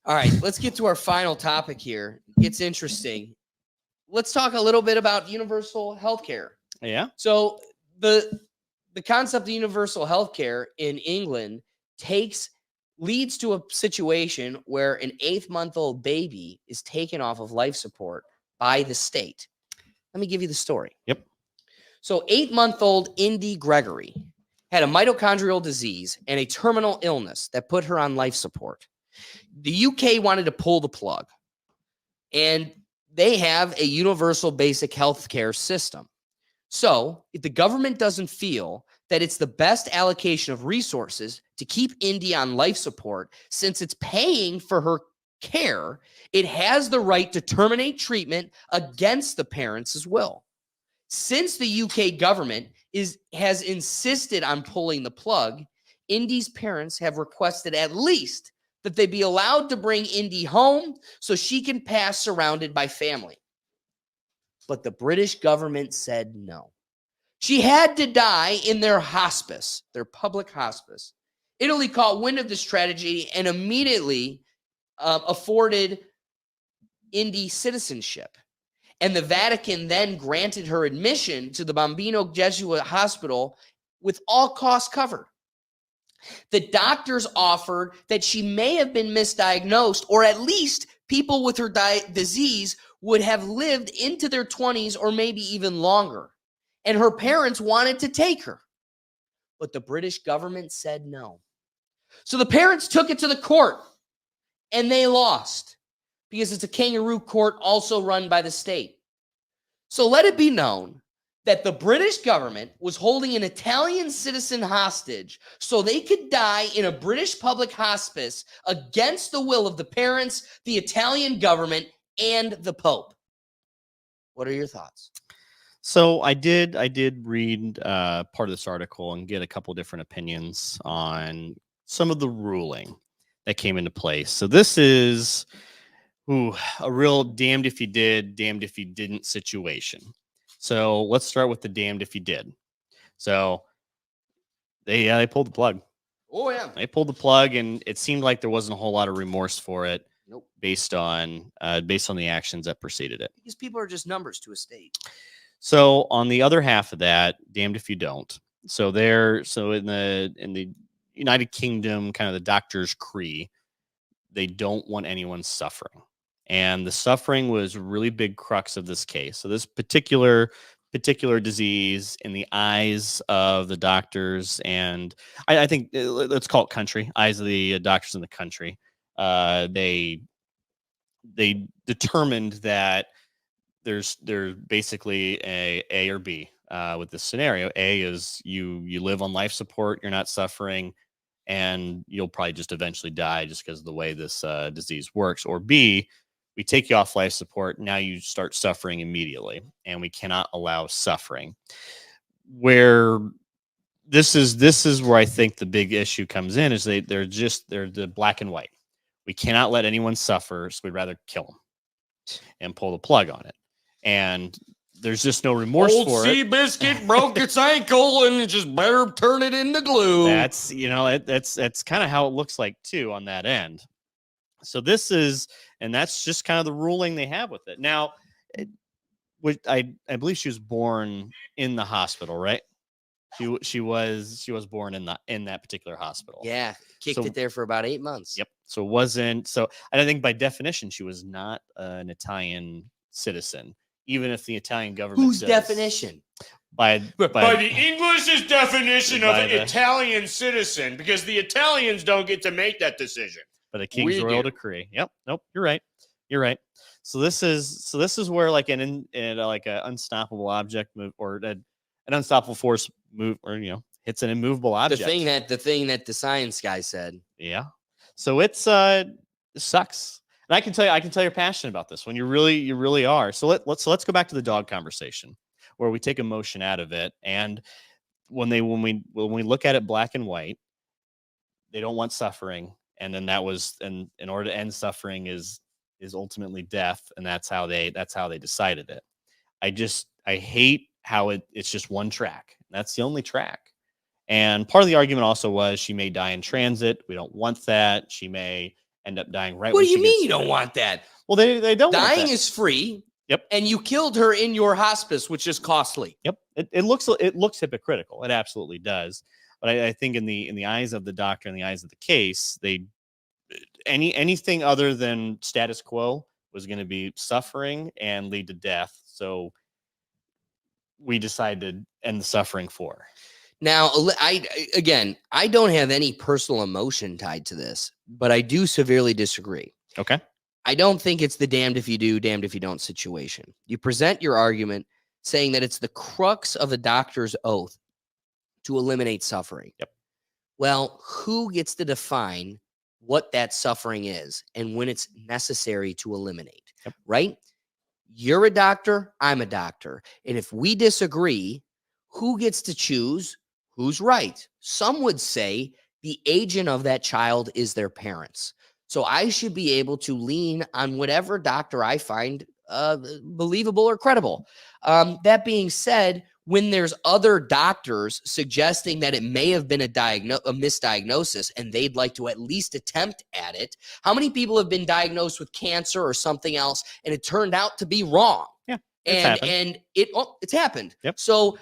All right, let's get to our final topic here. It's interesting. Let's talk a little bit about universal health care. Yeah. So the concept of universal health care in England takes leads to a situation where an 8-month-old baby is taken off of life support by the state. Let me give you the story. Yep. So 8-month-old Indy Gregory had a mitochondrial disease and a terminal illness that put her on life support. The UK wanted to pull the plug, and they have a universal basic health care system. So, if the government doesn't feel that it's the best allocation of resources to keep Indy on life support, since it's paying for her care, it has the right to terminate treatment against the parents' will. Since the UK government has insisted on pulling the plug, Indy's parents have requested at least that they be allowed to bring Indy home so she can pass surrounded by family. But the British government said no. She had to die in their hospice, their public hospice. Italy caught wind of this tragedy and immediately afforded Indy citizenship. And the Vatican then granted her admission to the Bambino Jesuit Hospital with all costs covered. The doctors offered that she may have been misdiagnosed, or at least people with her disease would have lived into their 20s or maybe even longer. And her parents wanted to take her. But the British government said no. So the parents took it to the court, and they lost because it's a kangaroo court also run by the state. So let it be known that the British government was holding an Italian citizen hostage so they could die in a British public hospice against the will of the parents, the Italian government, and the Pope. What are your thoughts? So I did read part of this article and get a couple different opinions on some of the ruling that came into place. So this is a real damned if you did, damned if you didn't situation. So let's start with the damned if you did. So they pulled the plug. Oh, yeah. They pulled the plug, and it seemed like there wasn't a whole lot of remorse for it. Nope. Based on the actions that preceded it. Because people are just numbers to a state. So on the other half of that, damned if you don't. So in the United Kingdom, kind of the doctor's creed, they don't want anyone suffering. And the suffering was a really big crux of this case. So this particular disease in the eyes of the doctors, and I think let's call it country, eyes of the doctors in the country, they determined that there's basically a or B with this scenario. A is you live on life support, you're not suffering, and you'll probably just eventually die just because of the way this disease works. Or B, we take you off life support, now you start suffering immediately, and we cannot allow suffering. Where this is where I think the big issue comes in is they're the black and white. We cannot let anyone suffer, so we'd rather kill them and pull the plug on it. And there's just no remorse for it. Seabiscuit broke its ankle, and it just better turn it into glue. That's that's kind of how it looks like too on that end. So that's just kind of the ruling they have with it. Now, I believe she was born in the hospital, right? She was born in that particular hospital. Yeah, kicked it there for about 8 months. Yep. So it wasn't so. And I think by definition, she was not an Italian citizen, even if the Italian government. Whose definition? By the English's definition of an Italian citizen, because the Italians don't get to make that decision. But a king's royal decree. Yep. Nope. You're right. So this is where like an unstoppable object move, or an unstoppable force move, or hits an immovable object. The thing that the science guy said. Yeah. So it sucks. And I can tell you're passionate about this one. You really are. So let's go back to the dog conversation, where we take emotion out of it. And when we look at it black and white, they don't want suffering. And then in order to end suffering is ultimately death. And that's how they decided it. I hate how it's just one track. That's the only track. And part of the argument also was she may die in transit. We don't want that. She may end up dying right What when do you she mean gets you don't there. want that? Well, they don't want Dying that. is free. Yep. And you killed her in your hospice, which is costly. Yep. It looks hypocritical. It absolutely does. But I think in the eyes of the doctor, in the eyes of the case, anything other than status quo was going to be suffering and lead to death. So we decided to end the suffering for her. Now, I don't have any personal emotion tied to this, but I do severely disagree. Okay. I don't think it's the damned if you do, damned if you don't situation. You present your argument saying that it's the crux of the doctor's oath to eliminate suffering. Yep. Well, who gets to define what that suffering is and when it's necessary to eliminate? Yep. Right? You're a doctor, I'm a doctor. And if we disagree, who gets to choose who's right? Some would say the agent of that child is their parents. So I should be able to lean on whatever doctor I find believable or credible. That being said, when there's other doctors suggesting that it may have been a misdiagnosis and they'd like to at least attempt at it, how many people have been diagnosed with cancer or something else and it turned out to be wrong? Yeah, it's happened. Yep. So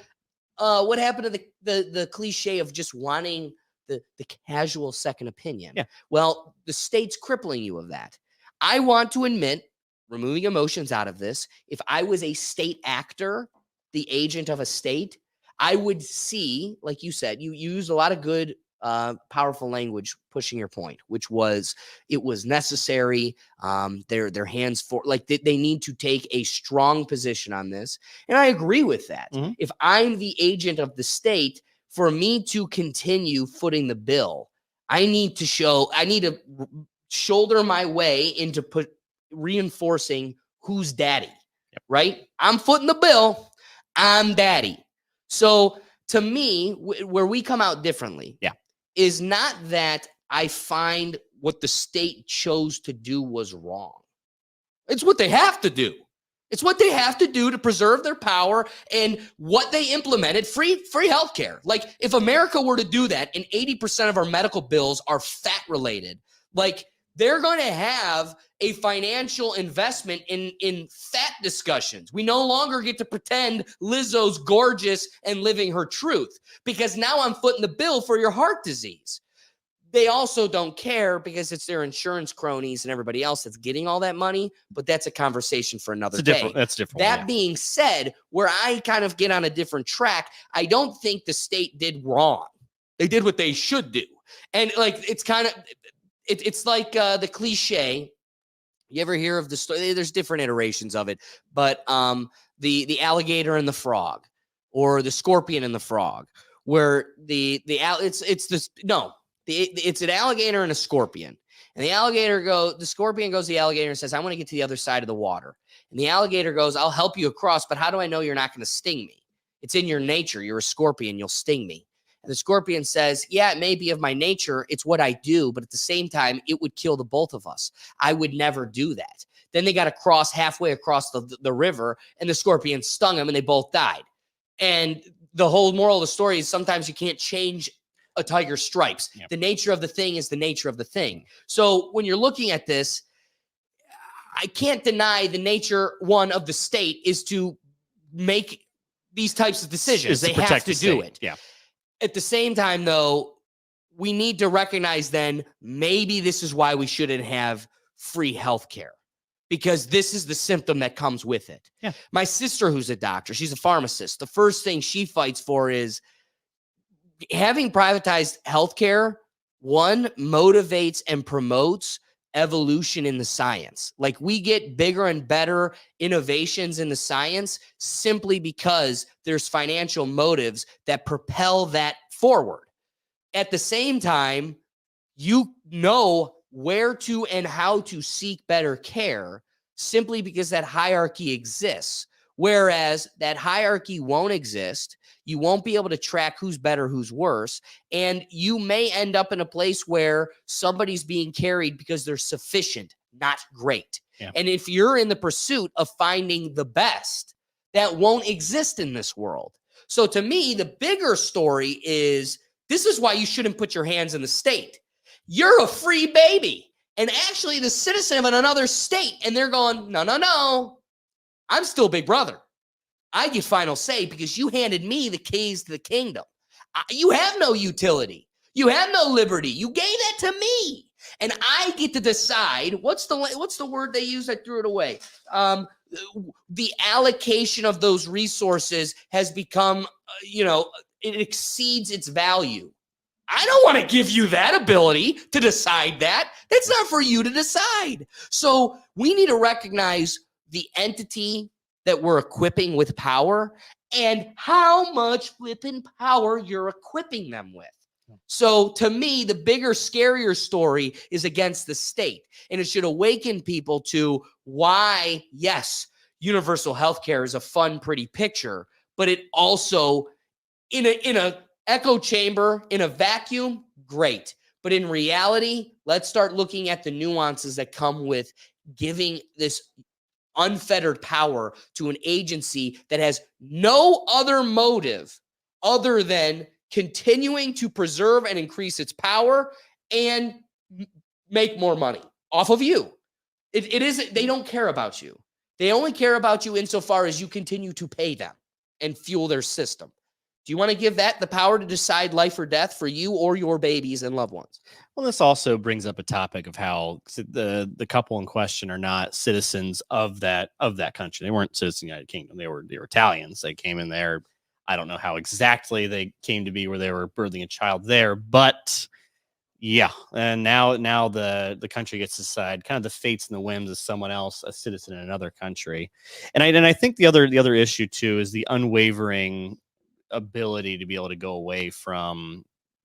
what happened to the cliche of just wanting the casual second opinion? Yeah. Well, the state's crippling you of that. I want to admit, removing emotions out of this, if I was a state actor, the agent of a state, I would see, like you said, you used a lot of good, powerful language pushing your point, which was it was necessary. Their hands for like they need to take a strong position on this, and I agree with that. Mhm. If I'm the agent of the state, for me to continue footing the bill, I need to shoulder my way into reinforcing who's daddy. Yep. Right? I'm footing the bill. I'm daddy. So to me, where we come out differently, is not that I find what the state chose to do was wrong. It's what they have to do. It's what they have to do to preserve their power and what they implemented, free healthcare. Like if America were to do that and 80% of our medical bills are fat related, like they're going to have a financial investment in fat discussions. We no longer get to pretend Lizzo's gorgeous and living her truth because now I'm footing the bill for your heart disease. They also don't care because it's their insurance cronies and everybody else that's getting all that money, but that's a conversation for another day. That's different. That being said, where I kind of get on a different track, I don't think the state did wrong. They did what they should do. And like, it's kind of, it's like the cliche. You ever hear of the story? There's different iterations of it, but the alligator and the frog, or the scorpion and the frog, where it's an alligator and a scorpion, and the scorpion goes to the alligator and says, "I want to get to the other side of the water," and the alligator goes, "I'll help you across, but how do I know you're not going to sting me? It's in your nature. You're a scorpion. You'll sting me." And the scorpion says, "Yeah, it may be of my nature. It's what I do. But at the same time, it would kill the both of us. I would never do that." Then they got to cross halfway across the river, and the scorpion stung him, and they both died. And the whole moral of the story is sometimes you can't change a tiger's stripes. Yep. The nature of the thing is the nature of the thing. So when you're looking at this, I can't deny the nature, one, of the state is to make these types of decisions. They have to do it. Yeah. At the same time, though, we need to recognize then maybe this is why we shouldn't have free healthcare, because this is the symptom that comes with it. Yeah. My sister, who's a doctor, she's a pharmacist. The first thing she fights for is having privatized healthcare. One, motivates and promotes evolution in the science. Like we get bigger and better innovations in the science simply because there's financial motives that propel that forward. At the same time, you know where to and how to seek better care simply because that hierarchy exists. Whereas that hierarchy won't exist. You won't be able to track who's better, who's worse. And you may end up in a place where somebody's being carried because they're sufficient, not great. Yeah. And if you're in the pursuit of finding the best, that won't exist in this world. So to me, the bigger story is this is why you shouldn't put your hands in the state. You're a free baby. and actually the citizen of another state. And they're going, no, no, no. I'm still big brother. I get final say because you handed me the keys to the kingdom. You have no utility. You have no liberty. You gave that to me. And I get to decide what's the word they use? I threw it away. The allocation of those resources has become, it exceeds its value. I don't want to give you that ability to decide that. That's not for you to decide. So we need to recognize the entity that we're equipping with power and how much flipping power you're equipping them with. So to me, the bigger, scarier story is against the state. And it should awaken people to why, yes, universal healthcare is a fun, pretty picture, but it also, in a echo chamber, in a vacuum, great. But in reality, let's start looking at the nuances that come with giving this unfettered power to an agency that has no other motive other than continuing to preserve and increase its power and make more money off of you. It isn't, they don't care about you. They only care about you insofar as you continue to pay them and fuel their system. Do you want to give that the power to decide life or death for you or your babies and loved ones? Well, this also brings up a topic of how the couple in question are not citizens of that country. They weren't citizens of the United Kingdom. They were Italians. They came in there. I don't know how exactly they came to be where they were birthing a child there, but yeah. And now the country gets to decide kind of the fates and the whims of someone else, a citizen in another country. And I think the other issue too is the unwavering ability to be able to go away from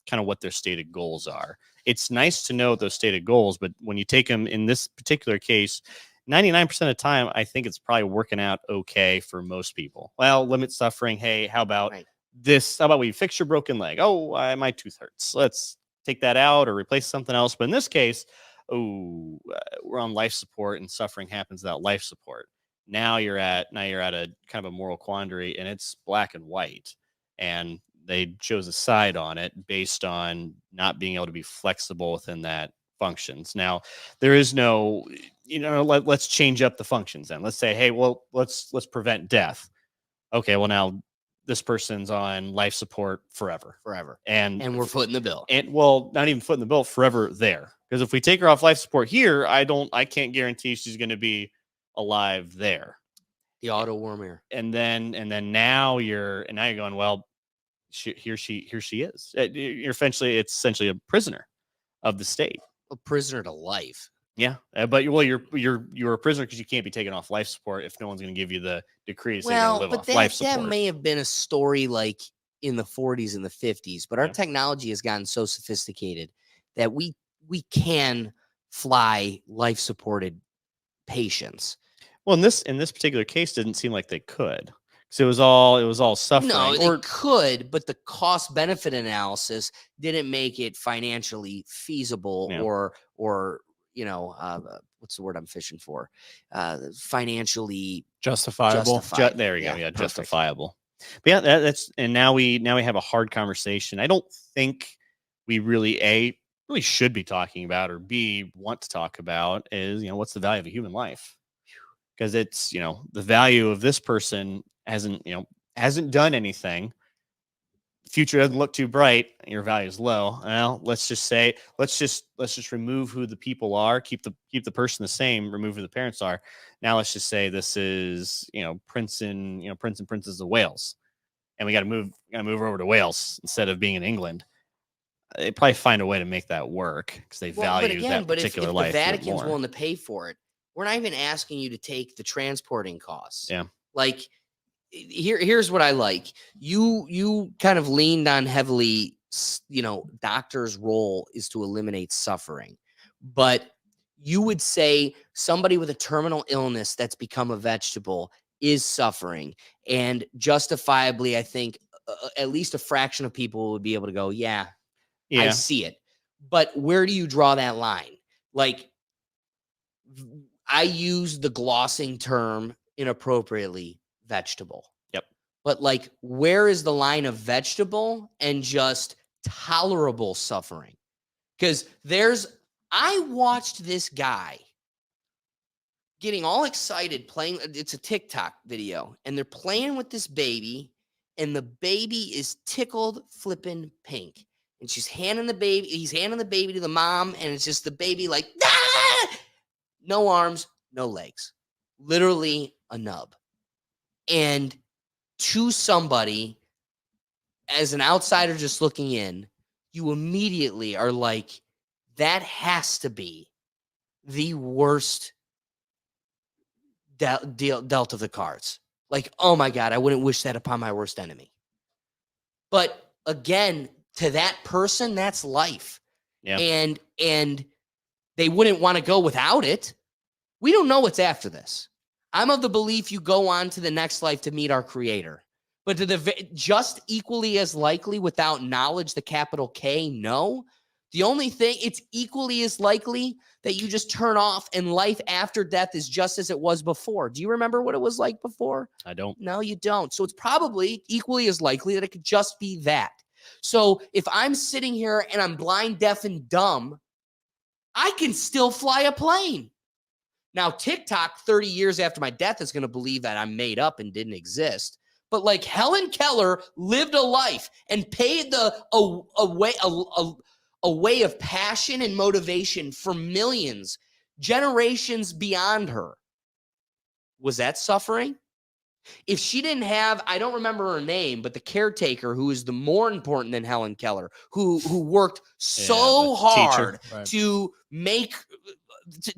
kind of what their stated goals are. It's nice to know those stated goals, but when you take them in this particular case, 99% of the time, I think it's probably working out okay for most people. Well, limit suffering. Hey, how about this? How about we fix your broken leg? Oh, my tooth hurts. Let's take that out or replace something else. But in this case, we're on life support and suffering happens without life support. Now you're at a kind of a moral quandary, and it's black and white. And they chose a side on it based on not being able to be flexible within that functions. Now, there is no, let's change up the functions then. Let's say, hey, well, let's prevent death. Okay, well, now this person's on life support forever. And we're footing the bill. And well, not even footing the bill, forever there. Because if we take her off life support here, I can't guarantee she's going to be alive there. The auto warmer. And then now you're going, well, here she is. It's essentially a prisoner of the state. A prisoner to life. Yeah, but you're a prisoner because you can't be taken off life support if no one's going to give you the decree to say you're going to live off life support. That may have been a story like in the 40s and the 50s, but our technology has gotten so sophisticated that we can fly life supported patients. Well, in this particular case, didn't seem like they could. So it was all suffering. No, they could, but the cost benefit analysis didn't make it financially feasible or what's the word I'm fishing for? Financially justifiable. There you go. Yeah, justifiable. But yeah, that's and now we have a hard conversation. I don't think we really should be talking about or B want to talk about is what's the value of a human life? Because it's the value of this person hasn't done anything. Future doesn't look too bright. Your value is low. Well, let's just remove who the people are. Keep the person the same. Remove who the parents are. Now let's just say this is Prince and Princess of Wales, and we got to move over to Wales instead of being in England. They probably find a way to make that work because they value that particular life. If the Vatican's willing to pay for it, we're not even asking you to take the transporting costs. Yeah, like. Here's what I like. You kind of leaned on heavily, doctor's role is to eliminate suffering. But you would say somebody with a terminal illness that's become a vegetable is suffering. And justifiably, I think at least a fraction of people would be able to go, yeah, I see it. But where do you draw that line? Like, I use the glossing term inappropriately. Vegetable. Yep. But like, where is the line of vegetable and just tolerable suffering? Because there's I watched this guy getting all excited playing. It's a TikTok video, and they're playing with this baby, and the baby is tickled flipping pink. And he's handing the baby to the mom, and it's just the baby like, ah! No arms, no legs, literally a nub. And to somebody, as an outsider just looking in, you immediately are like, that has to be the worst dealt of the cards. Like, oh my God, I wouldn't wish that upon my worst enemy. But again, to that person, that's life. Yeah. And they wouldn't want to go without it. We don't know what's after this. I'm of the belief you go on to the next life to meet our creator. But just equally as likely without knowledge, the capital K, no. The only thing, it's equally as likely that you just turn off and life after death is just as it was before. Do you remember what it was like before? I don't. No, you don't. So it's probably equally as likely that it could just be that. So if I'm sitting here and I'm blind, deaf, and dumb, I can still fly a plane. Now, TikTok 30 years after my death is going to believe that I'm made up and didn't exist. But like Helen Keller lived a life and paid a way of passion and motivation for millions, generations beyond her. Was that suffering? If she didn't have, I don't remember her name, but the caretaker who is the more important than Helen Keller, who worked so hard to make,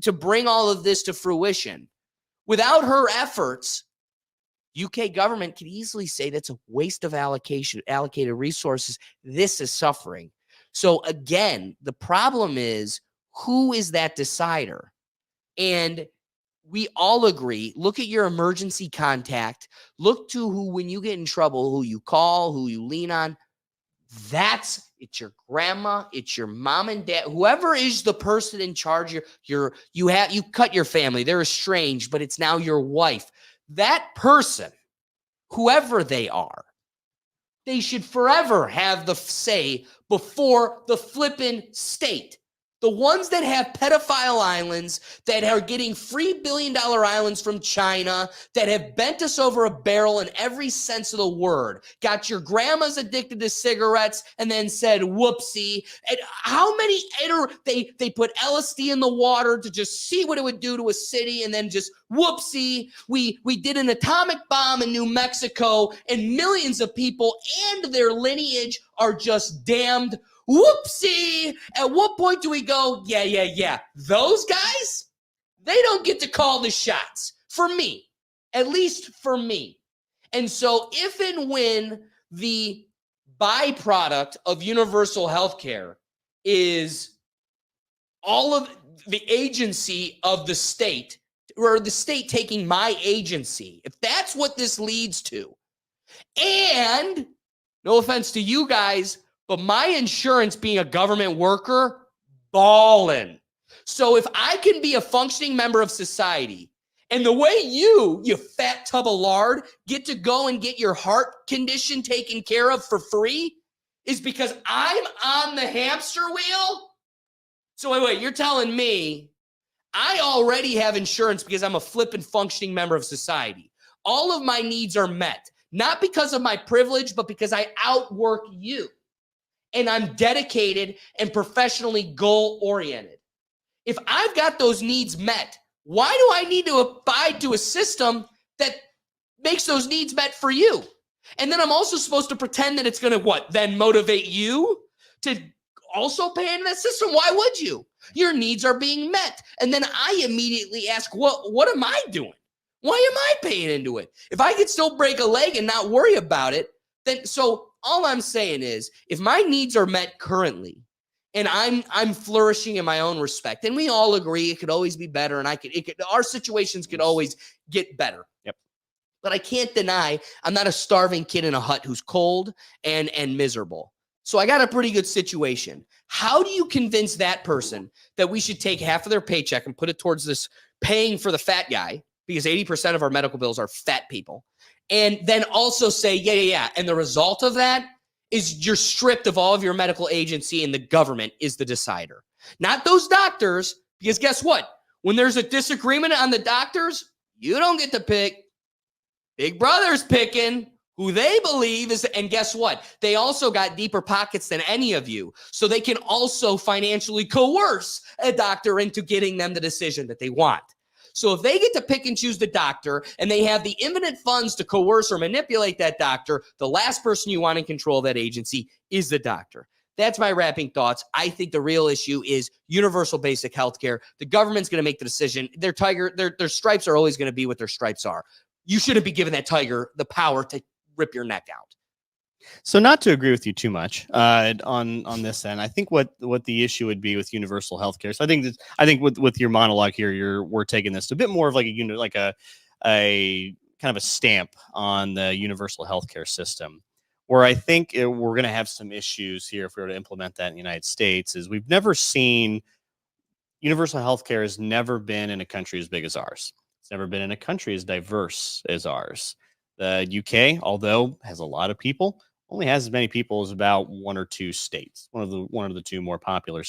to bring all of this to fruition. Without her efforts, UK government could easily say that's a waste of allocated resources. This is suffering. So again, the problem is, who is that decider? And we all agree, look at your emergency contact. Look to who, when you get in trouble, who you call, who you lean on. It's your grandma, it's your mom and dad, whoever is the person in charge. You cut your family, they're estranged, but it's now your wife. That person, whoever they are, they should forever have the say before the flippin' state. The ones that have pedophile islands, that are getting free billion-dollar islands from China, that have bent us over a barrel in every sense of the word, got your grandmas addicted to cigarettes and then said, whoopsie. And how many, they put LSD in the water to just see what it would do to a city and then just whoopsie. We did an atomic bomb in New Mexico and millions of people and their lineage are just damned. Whoopsie. At what point do we go, yeah. Those guys, they don't get to call the shots. For me. At least for me. And so if and when the byproduct of universal health care is all of the agency of the state, or the state taking my agency, if that's what this leads to, and no offense to you guys, but my insurance being a government worker, ballin'. So if I can be a functioning member of society, and the way you fat tub of lard, get to go and get your heart condition taken care of for free is because I'm on the hamster wheel? So wait, you're telling me I already have insurance because I'm a flippin' functioning member of society. All of my needs are met, not because of my privilege, but because I outwork you. And I'm dedicated and professionally goal-oriented. If I've got those needs met, why do I need to abide to a system that makes those needs met for you? And then I'm also supposed to pretend that it's going to then motivate you to also pay into that system? Why would you? Your needs are being met. And then I immediately ask, what am I doing? Why am I paying into it? If I could still break a leg and not worry about it, then all I'm saying is, if my needs are met currently, and I'm flourishing in my own respect, and we all agree it could always be better, and our situations could always get better. Yep. But I can't deny I'm not a starving kid in a hut who's cold and miserable. So I got a pretty good situation. How do you convince that person that we should take half of their paycheck and put it towards this paying for the fat guy? Because 80% of our medical bills are fat people. And then also say, yeah. And the result of that is you're stripped of all of your medical agency and the government is the decider. not those doctors, because guess what? When there's a disagreement on the doctors, you don't get to pick. Big Brother's picking who they believe is, and guess what? They also got deeper pockets than any of you. So they can also financially coerce a doctor into getting them the decision that they want. So if they get to pick and choose the doctor and they have the infinite funds to coerce or manipulate that doctor, the last person you want in control of that agency is the doctor. That's my wrapping thoughts. I think the real issue is universal basic health care. The government's going to make the decision. Their stripes are always going to be what their stripes are. You shouldn't be giving that tiger the power to rip your neck out. So not to agree with you too much on this end, I think what the issue would be with universal healthcare. So I think with your monologue here, we're taking this to a bit more of like a kind of a stamp on the universal healthcare system, where I think we're going to have some issues here if we were to implement that in the United States. Is we've never seen universal healthcare has never been in a country as big as ours. It's never been in a country as diverse as ours. The UK, although has a lot of people, only has as many people as about one or two states, one of the two more populous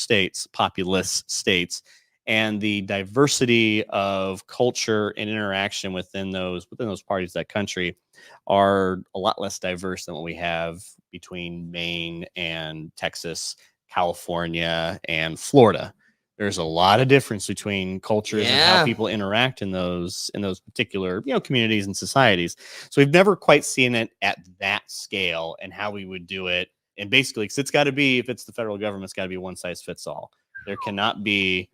states, and the diversity of culture and interaction within those parties of that country are a lot less diverse than what we have between Maine and Texas, California, and Florida. There's a lot of difference between cultures and how people interact in those particular communities and societies. So we've never quite seen it at that scale and how we would do it. And basically, because it's got to be, if it's the federal government, it's got to be one size fits all. There cannot be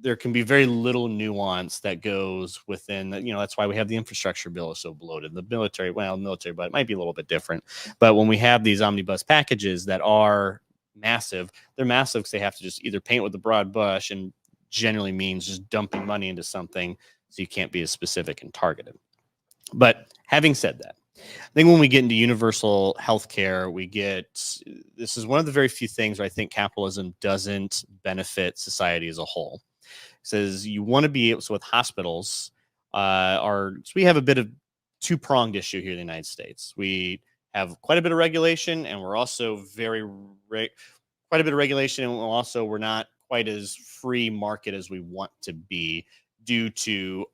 there can be very little nuance that goes within. That's why we have the infrastructure bill is so bloated. The military, but it might be a little bit different. But when we have these omnibus packages that are massive, they're massive because they have to just either paint with a broad brush, and generally means just dumping money into something, so you can't be as specific and targeted. But having said that, I think when we get into universal healthcare, this is one of the very few things where I think capitalism doesn't benefit society as a whole. It says you want to be able, so with hospitals, so we have a bit of two-pronged issue here in the United States. We have quite a bit of regulation, and we're also quite a bit of regulation, and also we're not quite as free market as we want to be due to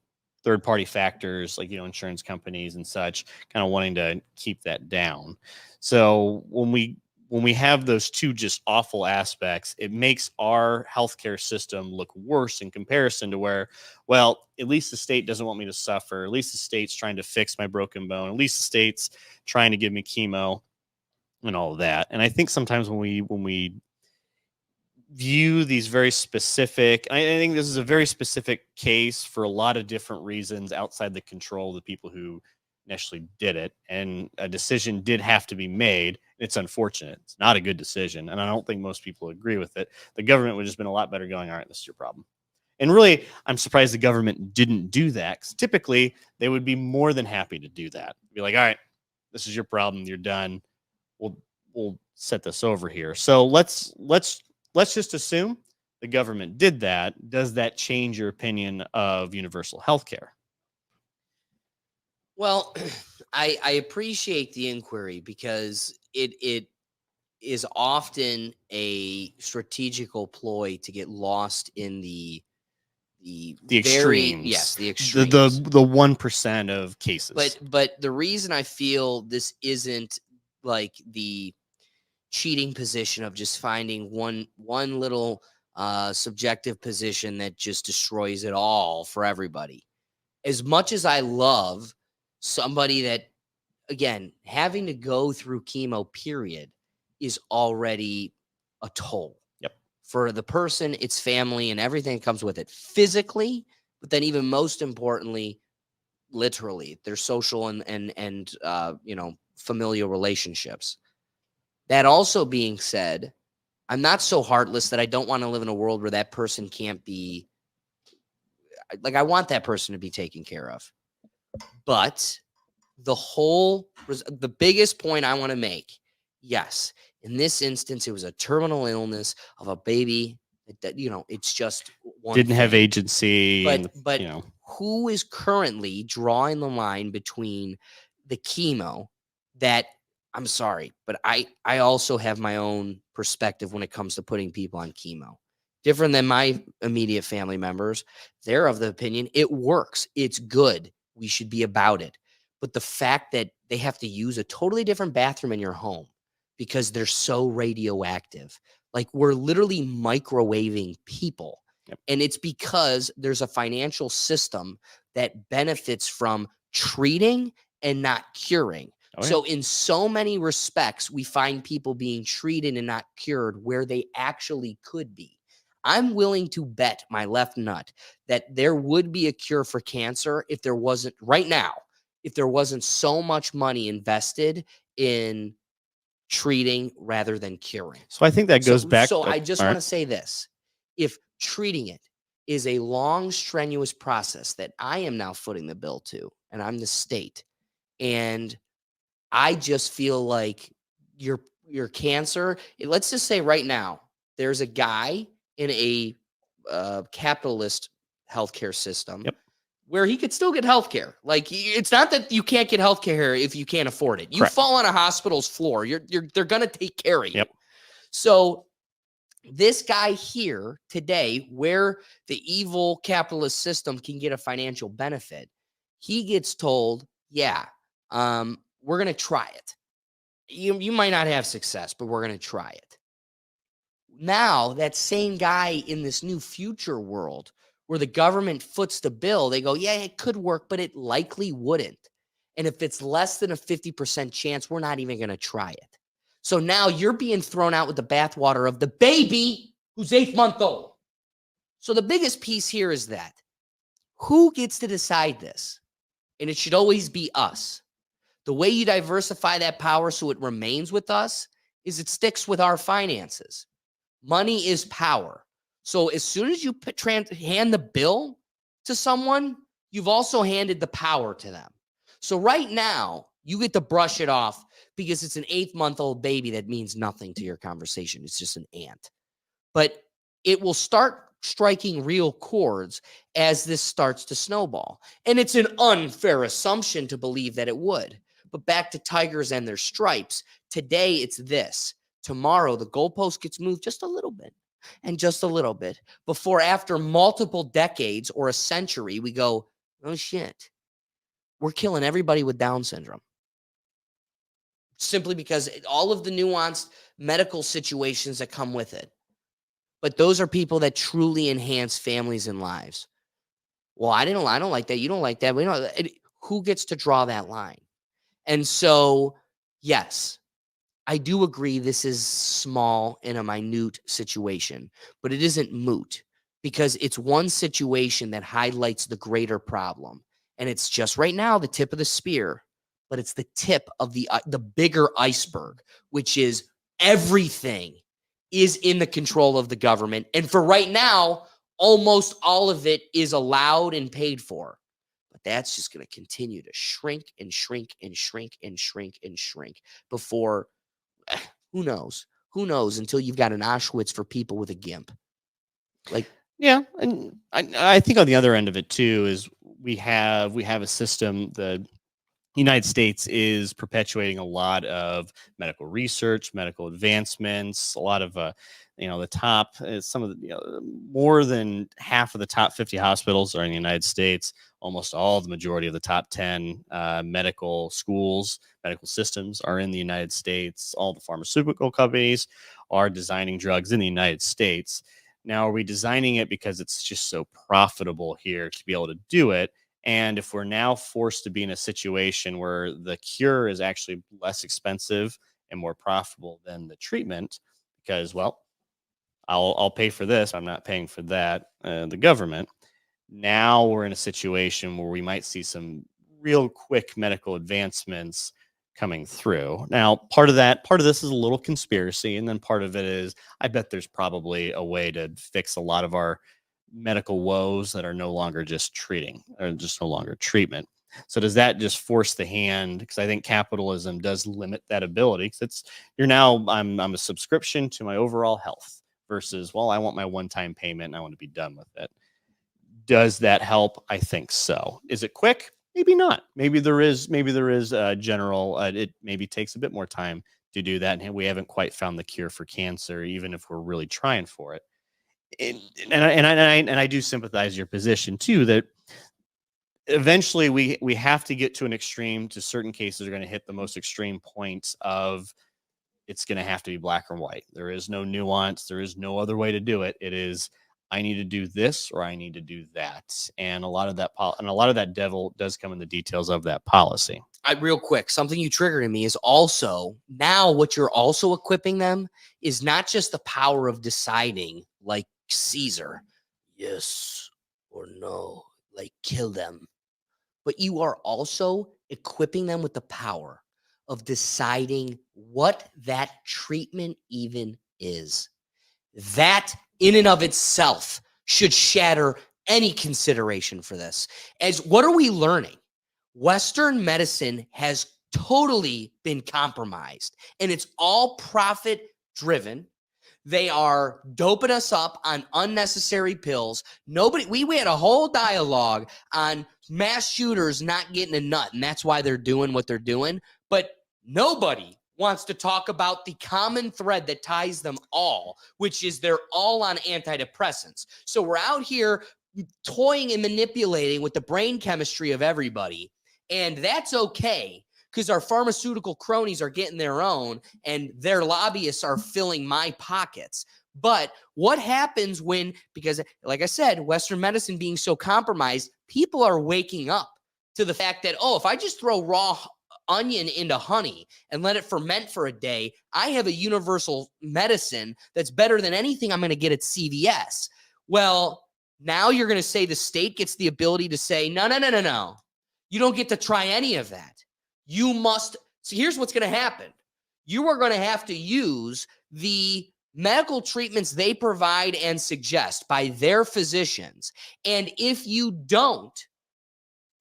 third-party factors like insurance companies and such, kind of wanting to keep that down. So when we have those two just awful aspects, it makes our healthcare system look worse in comparison to where, well, at least the state doesn't want me to suffer. At least the state's trying to fix my broken bone. At least the state's trying to give me chemo and all of that. And I think sometimes when we view these very specific, I think this is a very specific case for a lot of different reasons outside the control of the people who initially did it, and a decision did have to be made. It's unfortunate. It's not a good decision, and I don't think most people agree with it. The government would have just been a lot better going, all right, this is your problem. And really, I'm surprised the government didn't do that, because typically they would be more than happy to do that. Be like, all right, this is your problem. You're done. We'll set this over here. So let's just assume the government did that. Does that change your opinion of universal health care? Well, I appreciate the inquiry, because it is often a strategical ploy to get lost in the extremes. The extremes. The 1% of cases. But the reason I feel this isn't like the cheating position of just finding one little subjective position that just destroys it all for everybody. As much as I love somebody that, again, having to go through chemo period is already a toll. Yep. For the person, its family, and everything that comes with it physically, but then even most importantly, literally, their social and familial relationships. That also being said, I'm not so heartless that I don't want to live in a world where that person can't be, like, I want that person to be taken care of. But the biggest point I want to make, yes, in this instance, it was a terminal illness of a baby that, it's just one didn't thing. have agency. But who is currently drawing the line between the chemo that, I'm sorry, but I also have my own perspective when it comes to putting people on chemo. different than my immediate family members. They're of the opinion it works. It's good. We should be about it. But the fact that they have to use a totally different bathroom in your home because they're so radioactive, like we're literally microwaving people. Yep. And it's because there's a financial system that benefits from treating and not curing. Oh, yeah. So in so many respects, we find people being treated and not cured where they actually could be. I'm willing to bet my left nut that there would be a cure for cancer if there wasn't right now, if there wasn't so much money invested in treating rather than curing. So I think that goes back. So I just want to right. say this. If treating it is a long, strenuous process that I am now footing the bill to, and I'm the state, and I just feel like your cancer, let's just say right now, there's a guy in a capitalist healthcare system Yep. where he could still get healthcare. Like it's not that you can't get healthcare if you can't afford it. You Correct. fall on a hospital's floor, they're gonna take care of you. Yep. So this guy here today, where the evil capitalist system can get a financial benefit, he gets told, yeah, we're going to try it. You might not have success, but we're going to try it. Now, that same guy in this new future world where the government foots the bill, they go, yeah, it could work, but it likely wouldn't. And if it's less than a 50% chance, we're not even going to try it. So now you're being thrown out with the bathwater of the baby who's 8 months old. So the biggest piece here is that who gets to decide this? And it should always be us. The way you diversify that power so it remains with us is it sticks with our finances. Money is power. So as soon as you hand the bill to someone, you've also handed the power to them. So right now, you get to brush it off because it's an 8-month-old baby that means nothing to your conversation. It's just an ant. But it will start striking real chords as this starts to snowball. And it's an unfair assumption to believe that it would. But back to tigers and their stripes, today it's this. Tomorrow, the goalpost gets moved just a little bit and just a little bit before after multiple decades or a century, we go, oh shit, we're killing everybody with Down syndrome. Simply because all of the nuanced medical situations that come with it. But those are people that truly enhance families and lives. Well, I don't like that. You don't like that. Who gets to draw that line? And so, yes, I do agree this is small in a minute situation, but it isn't moot because it's one situation that highlights the greater problem. And it's just right now the tip of the spear, but it's the tip of the bigger iceberg, which is everything is in the control of the government. And for right now, almost all of it is allowed and paid for. But that's just going to continue to shrink and shrink and shrink and shrink and shrink before, who knows? Who knows until you've got an Auschwitz for people with a GIMP. Like, yeah. And I think on the other end of it too, is we have a system, the United States is perpetuating a lot of medical research, medical advancements, a lot of, the top, some of the, more than half of the top 50 hospitals are in the United States. Almost all, the majority of the top 10 medical schools, medical systems are in the United States. All the pharmaceutical companies are designing drugs in the United States. Now, are we designing it because it's just so profitable here to be able to do it? And if we're now forced to be in a situation where the cure is actually less expensive and more profitable than the treatment, because, well, I'll pay for this, I'm not paying for that, the government. Now we're in a situation where we might see some real quick medical advancements coming through. Now, part of this is a little conspiracy, and then part of it is I bet there's probably a way to fix a lot of our medical woes that are no longer just treating or just no longer treatment. So does that just force the hand? Because I think capitalism does limit that ability. Because I'm a subscription to my overall health versus, well, I want my one-time payment and I want to be done with it. Does that help? I think so. Is it quick? Maybe not. Maybe there is a general, it maybe takes a bit more time to do that. And we haven't quite found the cure for cancer, even if we're really trying for it. I do sympathize your position too, that eventually we have to get to an extreme. To certain cases are going to hit the most extreme points of it's going to have to be black or white. There is no nuance. There is no other way to do it. It is, I need to do this or I need to do that. And a lot of that devil does come in the details of that policy. Real quick, something you triggered in me is also now what you're also equipping them is not just the power of deciding, like Caesar, yes or no, like kill them, but you are also equipping them with the power of deciding what that treatment even is. That in and of itself should shatter any consideration for this. As what are we learning? Western medicine has totally been compromised, and it's all profit driven. They are doping us up on unnecessary pills. We had a whole dialogue on mass shooters not getting a nut, and that's why they're doing what they're doing. But nobody wants to talk about the common thread that ties them all, which is they're all on antidepressants. So we're out here toying and manipulating with the brain chemistry of everybody, and that's okay because our pharmaceutical cronies are getting their own and their lobbyists are filling my pockets. But what happens because like I said, Western medicine being so compromised, people are waking up to the fact that, if I just throw raw onion into honey and let it ferment for a day, I have a universal medicine that's better than anything I'm going to get at CVS. Well, now you're going to say the state gets the ability to say, no. You don't get to try any of that. You must. So here's what's going to happen. You are going to have to use the medical treatments they provide and suggest by their physicians. And if you don't,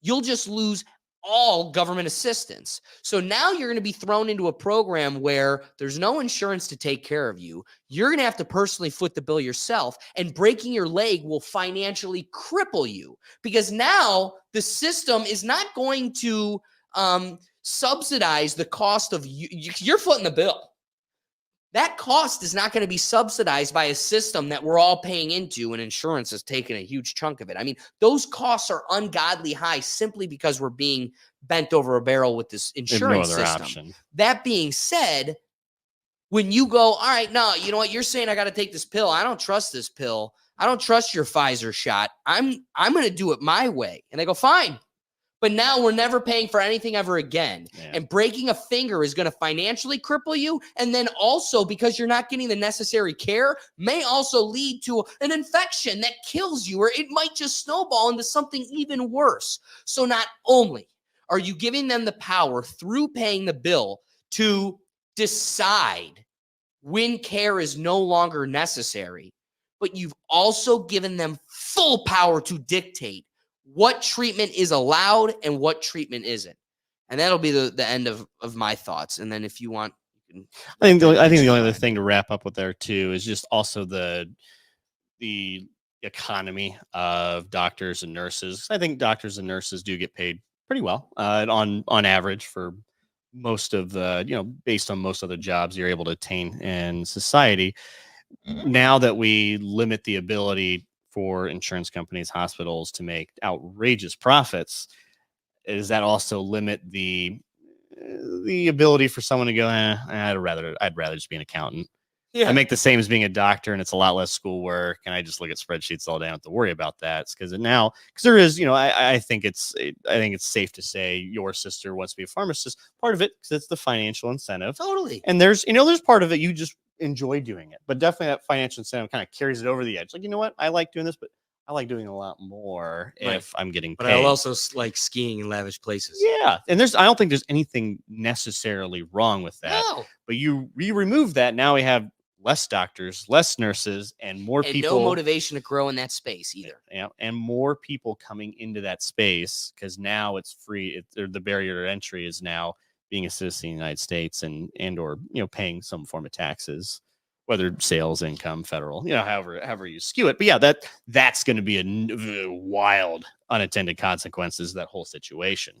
you'll just lose all government assistance. So now you're going to be thrown into a program where there's no insurance to take care of you. You're going to have to personally foot the bill yourself, and breaking your leg will financially cripple you because now the system is not going to subsidize the cost of you're footing the bill. That cost is not going to be subsidized by a system that we're all paying into, and insurance is taking a huge chunk of it. I mean, those costs are ungodly high simply because we're being bent over a barrel with this insurance system. Option. That being said, when you go, all right, no, you know what? You're saying I got to take this pill. I don't trust this pill. I don't trust your Pfizer shot. I'm going to do it my way. And they go, fine. But now we're never paying for anything ever again. Yeah. And breaking a finger is going to financially cripple you. And then also, because you're not getting the necessary care, may also lead to an infection that kills you, or it might just snowball into something even worse. So not only are you giving them the power through paying the bill to decide when care is no longer necessary, but you've also given them full power to dictate what treatment is allowed and what treatment isn't. And that'll be the end of my thoughts. And then if you want, you can, I think the only other thing to wrap up with there too is just also the economy of doctors and nurses. I think doctors and nurses do get paid pretty well on average for most of the, based on most other jobs you're able to attain in society. Now that we limit the ability for insurance companies, hospitals to make outrageous profits, does that also limit the ability for someone to go, I'd rather just be an accountant. Yeah. I make the same as being a doctor, and it's a lot less schoolwork, and I just look at spreadsheets all day. I don't have to worry about that. Because there is, I think it's safe to say your sister wants to be a pharmacist. Part of it because it's the financial incentive. Totally. And there's part of it you just enjoy doing it, but definitely that financial incentive kind of carries it over the edge. Like, you know what? I like doing this, but I like doing a lot more if I'm getting paid. But I also like skiing in lavish places. Yeah. And I don't think there's anything necessarily wrong with that. No. But you remove that. Now we have less doctors, less nurses, and more people. No motivation to grow in that space either. Yeah. And more people coming into that space because now it's free. The barrier to entry is now being a citizen of the United States and or paying some form of taxes, whether sales, income, federal, however you skew it. But yeah, that's going to be a wild unintended consequences of that whole situation.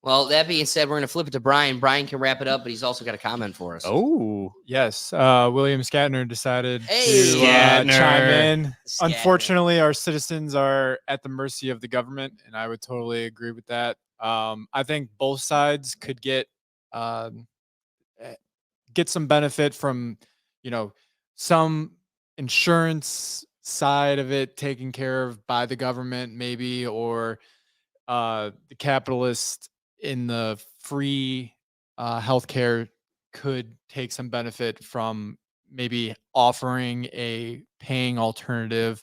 Well, that being said, we're going to flip it to Brian. Brian can wrap it up, but he's also got a comment for us. Oh, Yes, William Shatner decided Hey, to chime Shatner. in. Shatner. Unfortunately, our citizens are at the mercy of the government, and I would totally agree with that. I think both sides could get some benefit from, some insurance side of it taken care of by the government, maybe, or the capitalist in the free healthcare could take some benefit from maybe offering a paying alternative.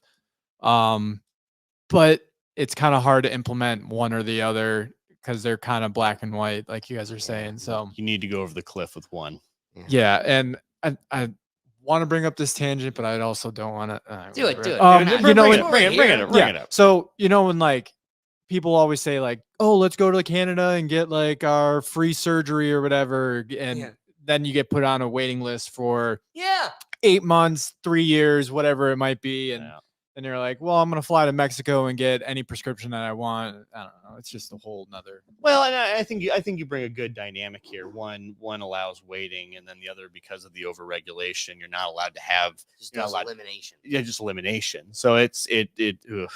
But it's kind of hard to implement one or the other because they're kind of black and white, like you guys are saying. So you need to go over the cliff with one. yeah, and I want to bring up this tangent, but I also don't want to Do it. bring Bring it up. So when like people always say like, oh, let's go to Canada and get like our free surgery or whatever, and then you get put on a waiting list for 8 months, 3 years, whatever it might be, and then you're like, well, I'm gonna fly to Mexico and get any prescription that I want. I don't know. It's just a whole nother. Well, and I think you bring a good dynamic here. One allows waiting, and then the other, because of the overregulation, you're not allowed to have elimination. Yeah, just elimination. So it's ugh.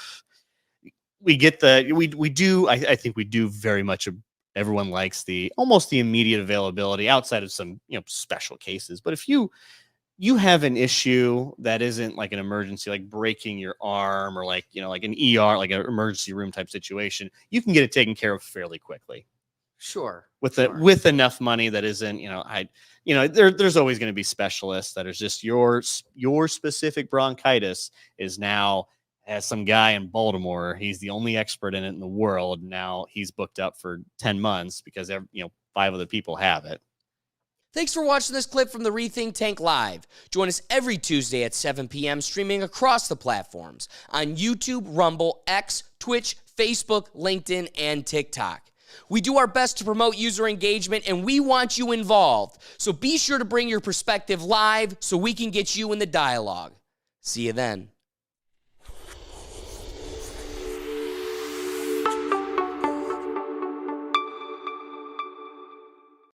We get we do. I think we do very much. Everyone likes almost the immediate availability outside of some special cases. But if you have an issue that isn't like an emergency, like breaking your arm or like like an ER, like an emergency room type situation, you can get it taken care of fairly quickly. Sure. With enough money that isn't there's always going to be specialists that is just your specific bronchitis is now. As some guy in Baltimore, he's the only expert in it in the world. Now he's booked up for 10 months because 5 other people have it. Thanks for watching this clip from the Rethink Tank Live. Join us every Tuesday at 7 p.m. streaming across the platforms on YouTube, Rumble, X, Twitch, Facebook, LinkedIn, and TikTok. We do our best to promote user engagement, and we want you involved. So be sure to bring your perspective live so we can get you in the dialogue. See you then.